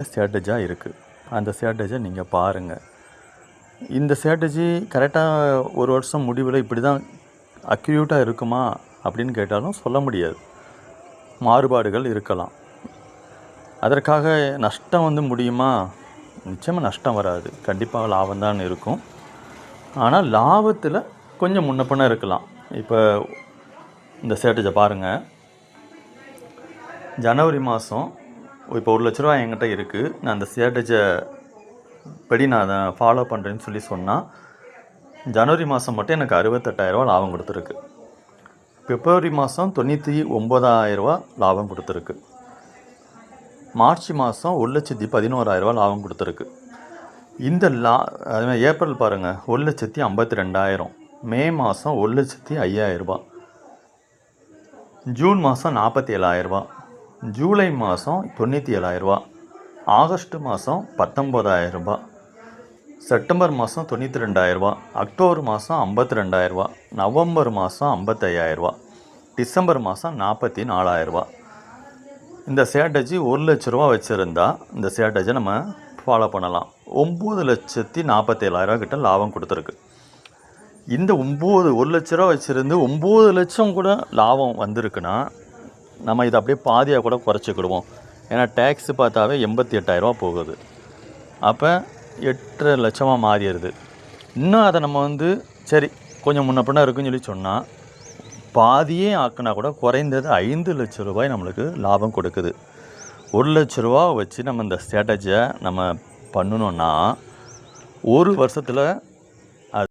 ஸ்ட்ராட்டஜியாக இருக்குது. அந்த ஸ்ட்ராட்டஜியை நீங்கள் பாருங்கள். இந்த ஸ்ட்ராட்டஜி கரெக்டாக ஒரு வருஷம் முடிவில் இப்படி தான் அக்யூரேட்டாக இருக்குமா அப்படின்னு கேட்டாலும் சொல்ல முடியாது. மாறுபாடுகள் இருக்கலாம். அதற்காக நஷ்டம் முடியுமா? நிச்சயமாக நஷ்டம் வராது. கண்டிப்பாக லாபம் தான் இருக்கும். ஆனால் லாபத்தில் கொஞ்சம் முன்ன பின்ன இருக்கலாம். இப்போ இந்த ஸ்ட்ராட்டஜியை பாருங்கள். ஜனவரி மாதம் இப்போ ₹1,00,000 என்கிட்ட இருக்குது. நான் அந்த ஸ்ட்ராட்டஜியை படி நான் அதை ஃபாலோ பண்ணுறேன்னு சொன்னால் ஜனவரி மாதம் மட்டும் எனக்கு ₹68,000 லாபம் கொடுத்துருக்கு. பிப்ரவரி மாதம் ₹99,000 லாபம் கொடுத்துருக்கு. மார்ச் மாதம் ₹1,11,000 லாபம் கொடுத்துருக்கு. இந்த அதுமாதிரி ஏப்ரல் பாருங்கள், ₹1,52,000. மே மாதம் ₹1,05,000. ஜூன் மாதம் ₹47,000. ஜூலை மாதம் ₹97,000. ஆகஸ்ட் மாதம் ₹19,000. செப்டம்பர் மாதம் ₹92,000. அக்டோபர் மாதம் ₹52,000. நவம்பர் மாதம் ₹55,000. டிசம்பர் மாதம் ₹44,000. இந்த ஸ்ட்ராட்டஜி ₹1,00,000 வச்சுருந்தா இந்த ஸ்ட்ராட்டஜியை நம்ம ஃபாலோ பண்ணலாம். ₹9,47,000 கிட்ட லாபம் கொடுத்துருக்கு. இந்த ₹1,00,000 வச்சுருந்து 9,00,000 கூட லாபம் வந்திருக்குன்னா நம்ம இதை அப்படியே பாதியாக கூட குறைச்சிக்கிடுவோம். ஏன்னா டேக்ஸ் பார்த்தாவே ₹88,000 போகுது. அப்போ 8,00,000 மாறிடுது. இன்னும் அதை நம்ம சரி கொஞ்சம் முன்ன பின்ன இருக்குன்னு சொன்னால் பாதியே ஆக்கினா கூட குறைந்தது ₹5,00,000 நம்மளுக்கு லாபம் கொடுக்குது. ₹1,00,000 வச்சு நம்ம இந்த ஸ்ட்ராட்டஜியை நம்ம பண்ணணுன்னா ஒரு வருஷத்தில்